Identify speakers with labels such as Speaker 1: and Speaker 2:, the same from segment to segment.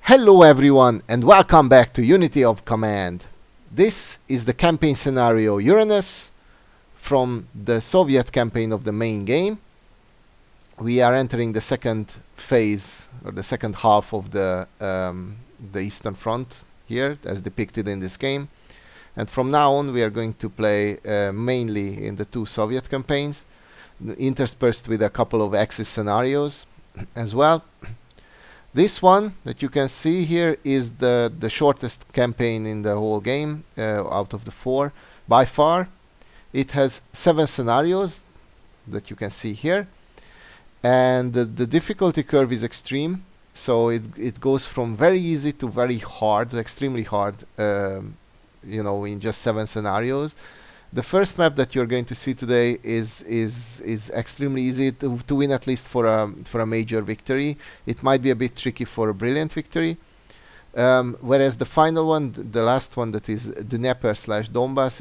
Speaker 1: Hello everyone and welcome back to Unity of Command. This is the campaign scenario Uranus from the Soviet campaign of the main game. We are entering the second phase or the second half of the Eastern Front here as depicted in this game. And from now on we are going to play mainly in the two Soviet campaigns, interspersed with a couple of Axis scenarios as well. This one that you can see here is the shortest campaign in the whole game out of the four by far. It has 7 scenarios that you can see here, and the difficulty curve is extreme, so it goes from very easy to very hard, extremely hard, in just 7 scenarios. The first map that you're going to see today is extremely easy to win, at least for a major victory. It might be a bit tricky for a brilliant victory. Whereas the final one, the last one, that is Dnieper/Donbass,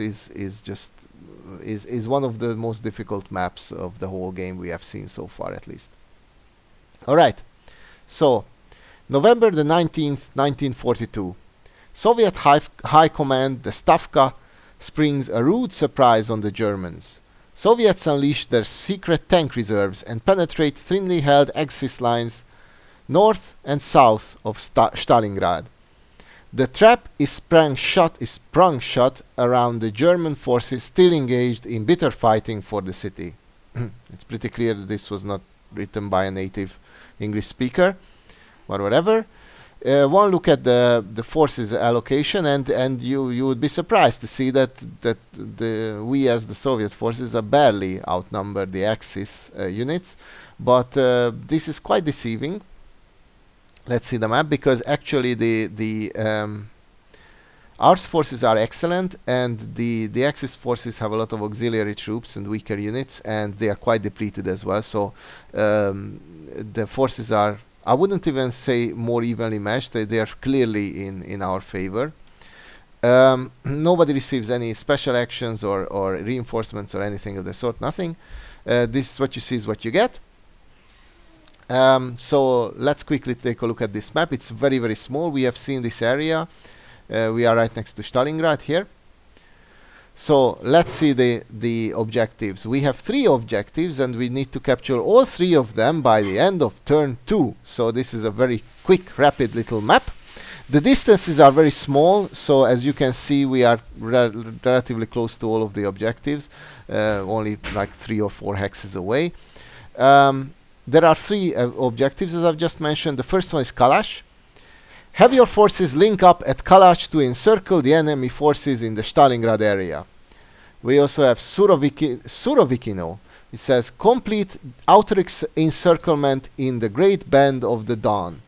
Speaker 1: is one of the most difficult maps of the whole game we have seen so far, at least. All right. So, November the 19th, 1942. Soviet High Command, the Stavka, springs a rude surprise on the Germans. Soviets unleash their secret tank reserves and penetrate thinly held Axis lines north and south of Stalingrad. The trap is sprung shut around the German forces still engaged in bitter fighting for the city. It's pretty clear that this was not written by a native English speaker or whatever. One look at the forces allocation and you would be surprised to see that we as the Soviet forces are barely outnumber the Axis units, but this is quite deceiving. Let's see the map, because actually our forces are excellent and the Axis forces have a lot of auxiliary troops and weaker units, and they are quite depleted as well, so the forces are, I wouldn't even say more evenly matched. They are clearly in our favor. Nobody receives any special actions or reinforcements or anything of the sort. Nothing. This is what you see is what you get. So let's quickly take a look at this map. It's very, very small. We have seen this area. We are right next to Stalingrad here. So let's see the objectives. We have 3 objectives and we need to capture all 3 of them by the end of turn 2. So this is a very quick, rapid little map. The distances are very small, so as you can see we are relatively close to all of the objectives, only like 3 or 4 hexes away. There are 3 objectives, as I've just mentioned. The first one is Kalash. Have your forces link up at Kalash to encircle the enemy forces in the Stalingrad area. We also have Surovikino. It says complete outer encirclement in the Great Bend of the Don.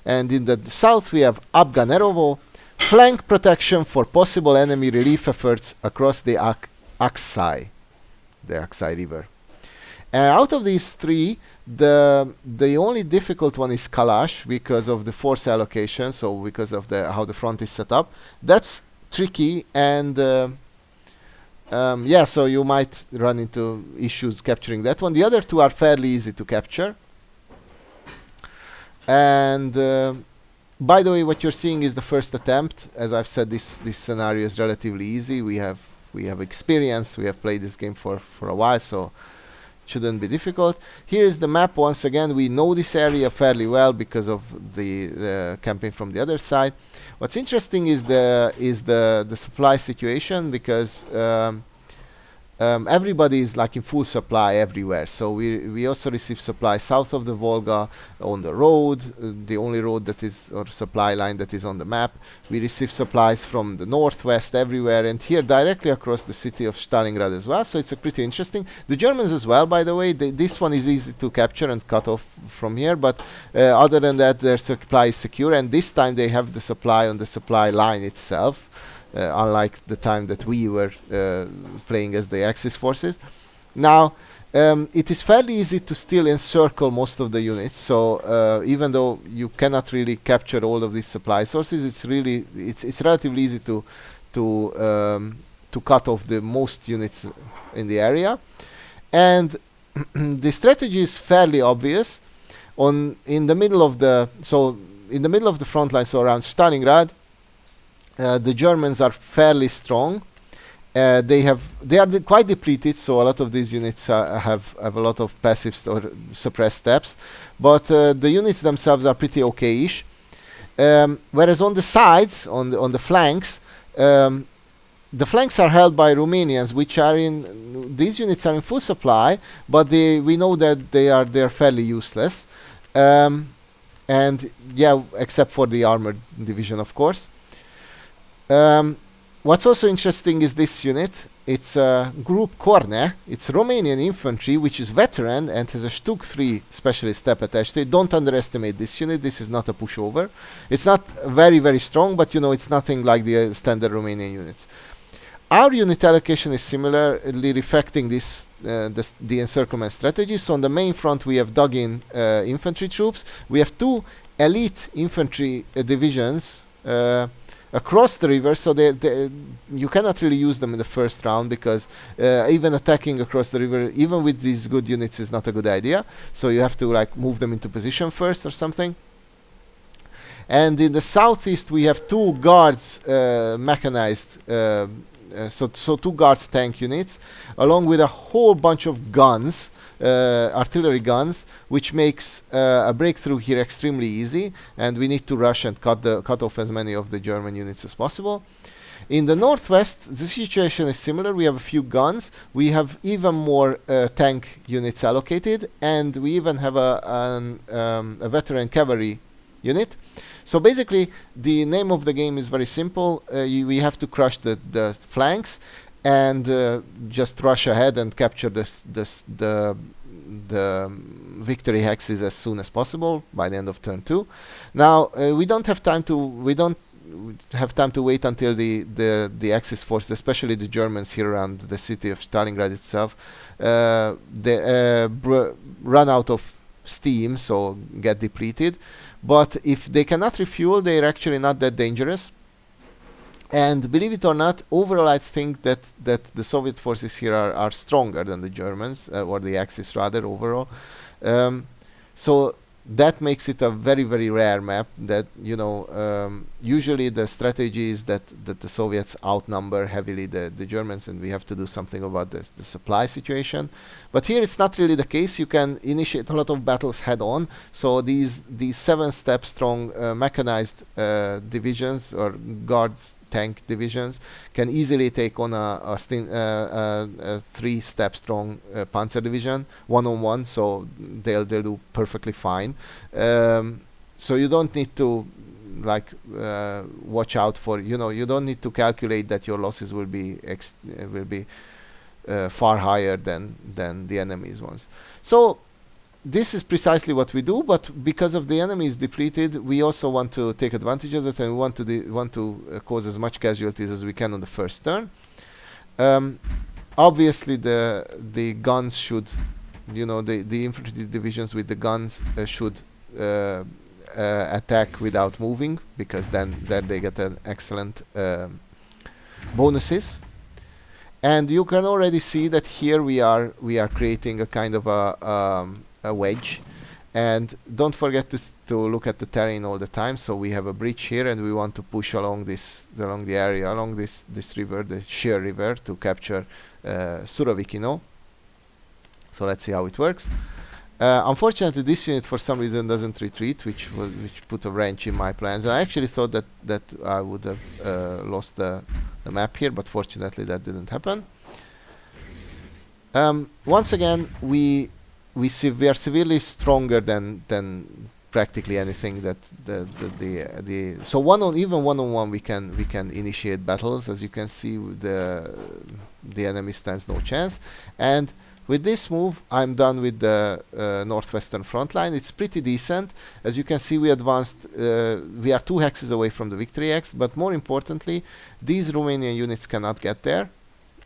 Speaker 1: And in the south we have Abganerovo, flank protection for possible enemy relief efforts across the Aksai River. Out of these 3, the only difficult one is Kalash, because of the force allocation, so because of how the front is set up. That's tricky, and yeah, so you might run into issues capturing that one. The other 2 are fairly easy to capture. And by the way, what you're seeing is the first attempt. As I've said, this scenario is relatively easy. We have experience. We have played this game for a while, so shouldn't be difficult. Here is the map. Once again, we know this area fairly well because of the campaign from the other side. What's interesting is the supply situation, because everybody is like in full supply everywhere. So we also receive supply south of the Volga on the road, the only road that is, or supply line that is on the map. We receive supplies from the northwest everywhere, and here directly across the city of Stalingrad as well. So it's pretty interesting. The Germans as well, by the way. This one is easy to capture and cut off from here, but other than that, their supply is secure, and this time they have the supply on the supply line itself. Unlike the time that we were playing as the Axis forces. Now, it is fairly easy to still encircle most of the units, so even though you cannot really capture all of these supply sources, it's relatively easy to cut off the most units in the area. And the strategy is fairly obvious. In the middle of the, so in the middle of the front line, so around Stalingrad, the Germans are fairly strong. They are quite depleted, so a lot of these units have a lot of passive or suppressed steps, but the units themselves are pretty okay-ish. Whereas on the sides, on the flanks, the flanks are held by Romanians, which are in these units are in full supply, but we know that they're fairly useless, and yeah, except for the armored division, of course. What's also interesting is this unit. It's Group Korne. It's Romanian infantry, which is veteran and has a Stuk 3 specialist step attached to it. Don't underestimate this unit. This is not a pushover. It's not very, very strong, but you know, it's nothing like the standard Romanian units. Our unit allocation is similarly reflecting this the encirclement strategy. So on the main front, we have dug in infantry troops. We have 2 elite infantry divisions across the river, so you cannot really use them in the first round, because even attacking across the river, even with these good units, is not a good idea. So you have to like move them into position first or something. And in the southeast, we have 2 guards mechanized, so 2 guards tank units, along with a whole bunch of guns, artillery guns, which makes a breakthrough here extremely easy, and we need to rush and cut off as many of the German units as possible. In the northwest, the situation is similar. We have a few guns, we have even more tank units allocated, and we even have a veteran cavalry unit. So basically, the name of the game is very simple. We have to crush the flanks and just rush ahead and capture the victory hexes as soon as possible by the end of turn 2. Now we don't have time to wait until the Axis forces, especially the Germans here around the city of Stalingrad itself, they run out of steam, so get depleted. But if they cannot refuel, they're actually not that dangerous. And believe it or not, overall I think that the Soviet forces here are stronger than the Germans, or the Axis rather, overall. So that makes it a very, very rare map. That, you know, usually the strategy is that the Soviets outnumber heavily the Germans, and we have to do something about the supply situation. But here it's not really the case. You can initiate a lot of battles head on. So these 7-step strong mechanized divisions or guards tank divisions can easily take on a 3-step strong panzer division one-on-one, so they'll do perfectly fine. So you don't need to like watch out for, you know, you don't need to calculate that your losses will be far higher than the enemy's ones. So this is precisely what we do, but because of the enemy is depleted, we also want to take advantage of it, and we want to cause as much casualties as we can on the first turn. Obviously, the guns should, you know, the infantry divisions with the guns should attack without moving, because then they get an excellent bonuses. And you can already see that here we are creating a kind of a wedge, and don't forget to look at the terrain all the time. So we have a bridge here, and we want to push along this river, the Shire River, to capture Surovikino. So let's see how it works. Unfortunately, this unit for some reason doesn't retreat, which put a wrench in my plans. And I actually thought that I would have lost the map here, but fortunately that didn't happen. Once again, we are severely stronger than practically anything that so even one-on-one we can initiate battles. As you can see, the enemy stands no chance. And with this move, I'm done with the northwestern front line. It's pretty decent. As you can see, we advanced. We are 2 hexes away from the victory X, but more importantly, these Romanian units cannot get there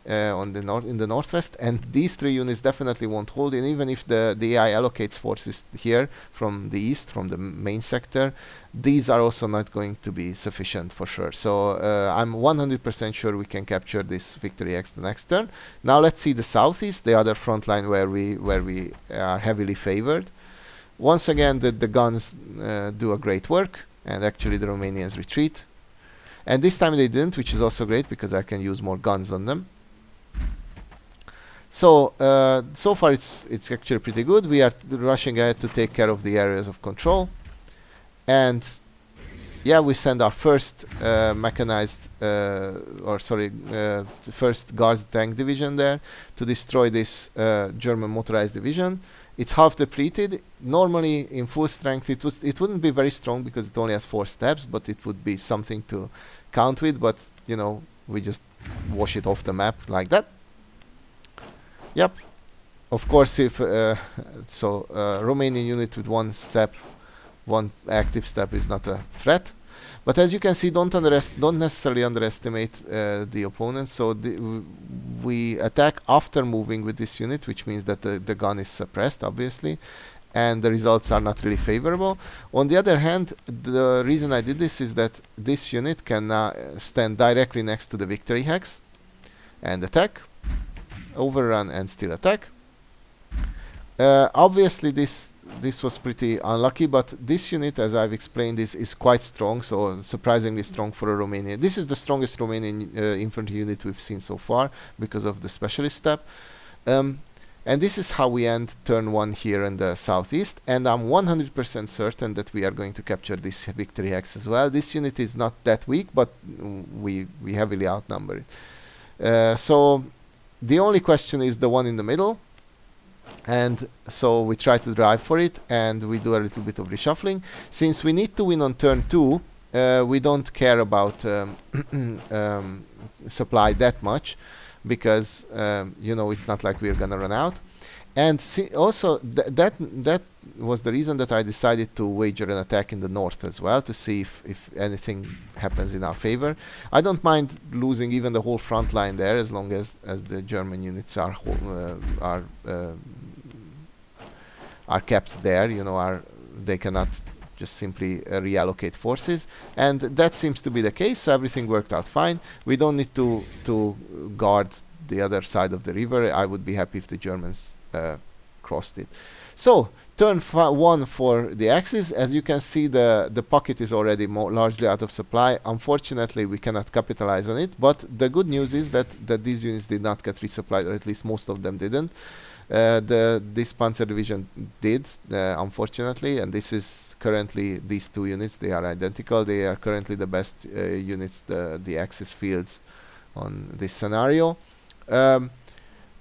Speaker 1: in the northwest, and these 3 units definitely won't hold. And even if the AI allocates forces here from the east, from the main sector, these are also not going to be sufficient for sure. So I'm 100% sure we can capture this victory X the next turn. Now let's see the southeast, the other front line where we are heavily favored. Once again, the guns do a great work, and actually the Romanians retreat. And this time they didn't, which is also great because I can use more guns on them. So so far it's actually pretty good. We are rushing ahead to take care of the areas of control, and yeah, we send our first mechanized, first guards tank division there to destroy this German motorized division. It's half depleted. Normally, in full strength, it wouldn't be very strong because it only has 4 steps, but it would be something to count with. But you know, we just wash it off the map like that. Yep. Of course, if Romanian unit with 1 step, 1 active step is not a threat. But as you can see, don't necessarily underestimate the opponent. So we attack after moving with this unit, which means that the gun is suppressed, obviously, and the results are not really favorable. On the other hand, the reason I did this is that this unit can stand directly next to the victory hex and attack, overrun, and still attack. Obviously, this was pretty unlucky, but this unit, as I've explained, is quite strong, so surprisingly strong for a Romanian. This is the strongest Romanian infantry unit we've seen so far because of the specialist step. And this is how we end turn 1 here in the southeast, and I'm 100% certain that we are going to capture this victory hex as well. This unit is not that weak, but we heavily outnumber it. So the only question is the one in the middle. And so we try to drive for it, and we do a little bit of reshuffling. Since we need to win on turn 2, we don't care about supply that much, because you know, it's not like we're gonna run out. And also that was the reason that I decided to wager an attack in the north as well, to see if anything happens in our favor. I don't mind losing even the whole front line there, as long as the German units are kept there. You know, they cannot just simply reallocate forces, and that seems to be the case. So everything worked out fine. We don't need to guard the other side of the river. I would be happy if the Germans crossed it. So turn 1 for the Axis. As you can see, the pocket is already largely out of supply. Unfortunately, we cannot capitalize on it, but the good news is that these units did not get resupplied, or at least most of them didn't. This Panzer division did, unfortunately, and this is currently these 2 units. They are identical. They are currently the best units the Axis fields on this scenario.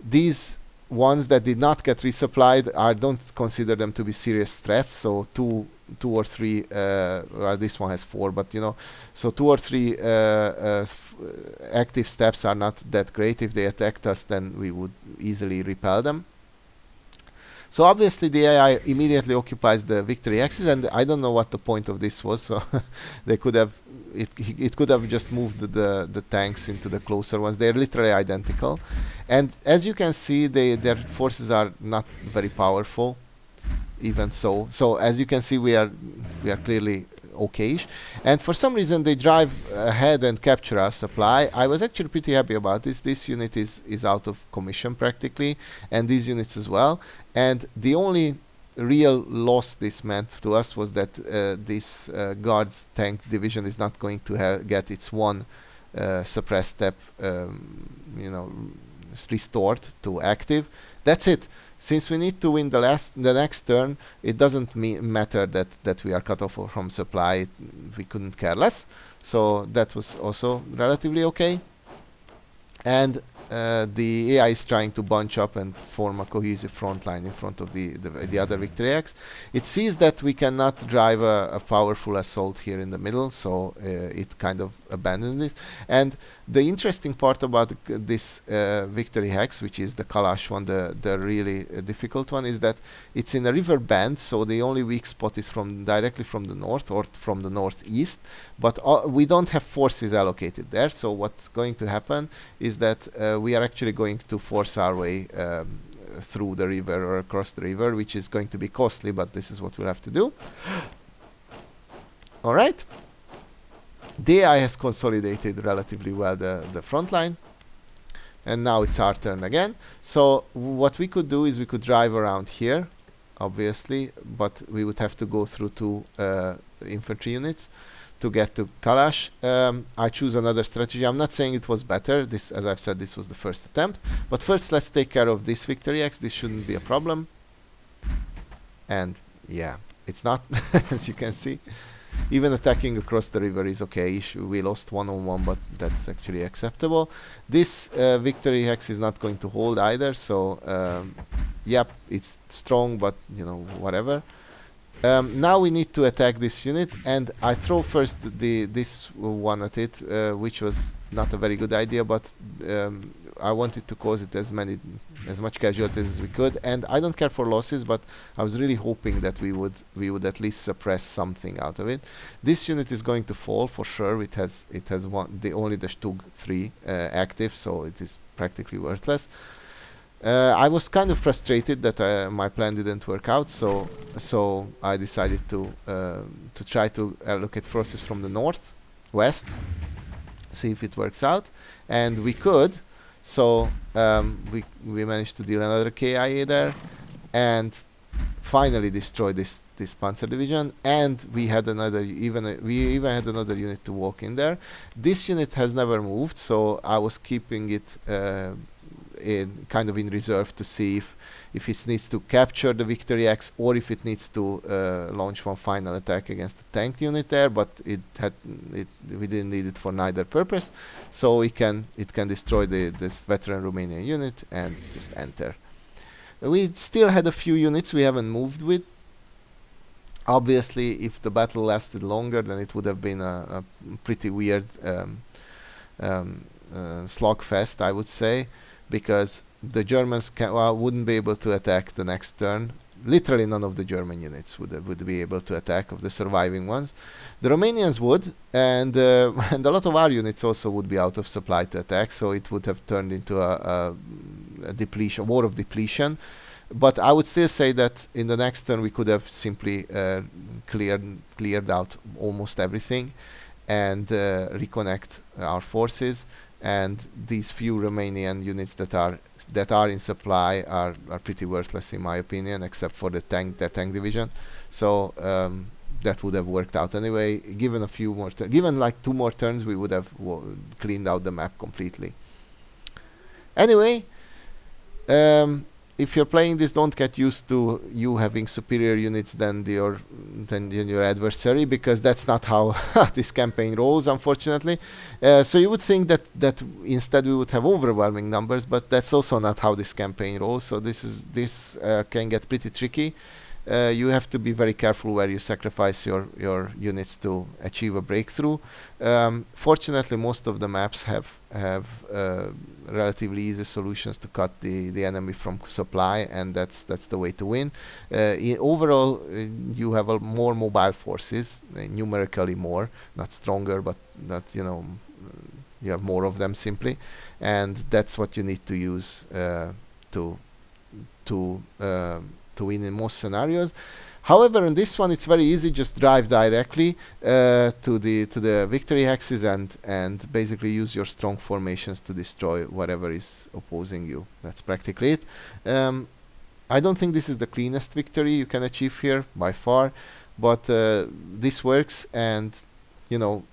Speaker 1: These ones that did not get resupplied, I don't consider them to be serious threats. So 2 or 3, well, this one has 4, but you know, so 2 or 3 active steps are not that great. If they attacked us, then we would easily repel them. So obviously the AI immediately occupies the victory axis, and I don't know what the point of this was. So they could have, it could have just moved the tanks into the closer ones. They're literally identical, and as you can see, their forces are not very powerful. Even so, as you can see, we are clearly okayish, and for some reason they drive ahead and capture our supply. I was actually pretty happy about this. This unit is out of commission practically, and these units as well. And the only real loss this meant to us was that this guards tank division is not going to get its 1 suppressed step, you know, restored to active. That's it. Since we need to win the next turn, it doesn't matter that we are cut off from supply. We couldn't care less. So that was also relatively okay. And the AI is trying to bunch up and form a cohesive front line in front of the other victory axe. It sees that we cannot drive a powerful assault here in the middle, so it kind of abandoned this. And the interesting part about this victory hex, which is the Kalash one, the really difficult one, is that it's in a river bend, so the only weak spot is directly from the north or from the northeast, but we don't have forces allocated there. So what's going to happen is that we are actually going to force our way through the river or across the river, which is going to be costly, but this is what we'll have to do. All right. The AI has consolidated relatively well the front line, and now it's our turn again. So what we could do is we could drive around here obviously, but we would have to go through 2 infantry units to get to Kalash. I choose another strategy. I'm not saying it was better. This, as I've said, this was the first attempt. But first, let's take care of this Victory X. This shouldn't be a problem. And yeah, it's not, as you can see. Even attacking across the river is okay. We lost 1-on-1, but that's actually acceptable. This Victory Hex is not going to hold either, so yep, it's strong, but you know, whatever. Now we need to attack this unit, and I throw first this one at it, which was not a very good idea, but I wanted to cause it as much casualties as we could, and I don't care for losses, but I was really hoping that we would at least suppress something out of it. This unit is going to fall for sure. It has only the Stug 3 active, so it is practically worthless. I was kind of frustrated that my plan didn't work out, so I decided to try to allocate forces from the north, west, see if it works out, and we could. So we managed to deal another KIA there, and finally destroy this panzer division, and we had another we even had another unit to walk in there. This unit has never moved, so I was keeping it kind of in reserve to see if it needs to capture the Victory X or if it needs to launch one final attack against the tank unit there, but we didn't need it for neither purpose, so it can destroy this veteran Romanian unit and just enter. We still had a few units we haven't moved with. Obviously, if the battle lasted longer, then it would have been a pretty weird slogfest, I would say, because the Germans wouldn't be able to attack the next turn. Literally none of the German units would be able to attack, of the surviving ones. The Romanians would, and and a lot of our units also would be out of supply to attack, so it would have turned into a war of depletion. But I would still say that in the next turn we could have simply cleared out almost everything and reconnect our forces. And these few Romanian units that are in supply are pretty worthless in my opinion, except for their tank division. So that would have worked out anyway. Given a few more, given like 2 more turns, we would have cleaned out the map completely. Anyway, if you're playing this, don't get used to you having superior units than your adversary, because that's not how this campaign rolls, unfortunately. So you would think that instead we would have overwhelming numbers, but that's also not how this campaign rolls. So this can get pretty tricky. You have to be very careful where you sacrifice your units to achieve a breakthrough. Fortunately, most of the maps have relatively easy solutions to cut the enemy from supply, and that's the way to win. Overall, you have more mobile forces, numerically more, not stronger, but not, you know, you have more of them simply, and that's what you need to use to win in most scenarios. However, in this one it's very easy. Just drive directly to the victory hexes and basically use your strong formations to destroy whatever is opposing you. That's practically it. I don't think this is the cleanest victory you can achieve here by far, but this works, and you know,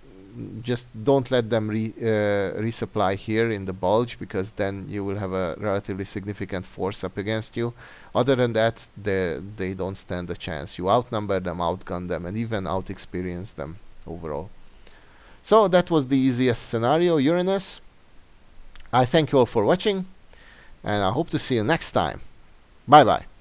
Speaker 1: just don't let them resupply here in the bulge, because then you will have a relatively significant force up against you. Other than that, they don't stand a chance. You outnumber them, outgun them, and even out-experience them overall. So that was the easiest scenario, Uranus. I thank you all for watching, and I hope to see you next time. Bye bye.